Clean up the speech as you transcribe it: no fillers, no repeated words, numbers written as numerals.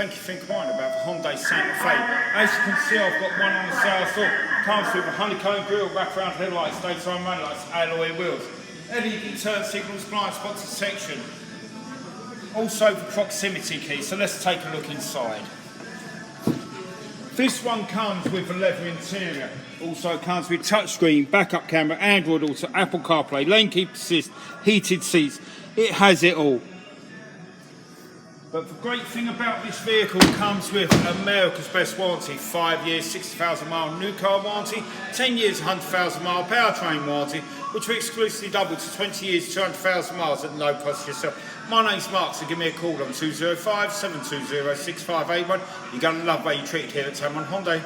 thank you for inquiring about the Hyundai Santa Fe. As you can see, I've got one on the sale floor. Comes with a honeycomb grille, wraparound headlights, daytime running lights, alloy wheels, LED turn signals, blind spot detection. Also the proximity key, so let's take a look inside. This one comes with a leather interior. Also comes with touchscreen, backup camera, Android Auto, Apple CarPlay, lane keep assist, heated seats. It has it all. But the great thing about this vehicle comes with America's best warranty, 5 years, 60,000 mile new car warranty, 10 years, 100,000 mile powertrain warranty, which we exclusively double to 20 years, 200,000 miles at no cost to yourself. My name's Mark, so give me a call on 205 720 6581. You're going to love how you're treated here at Tameron Hyundai.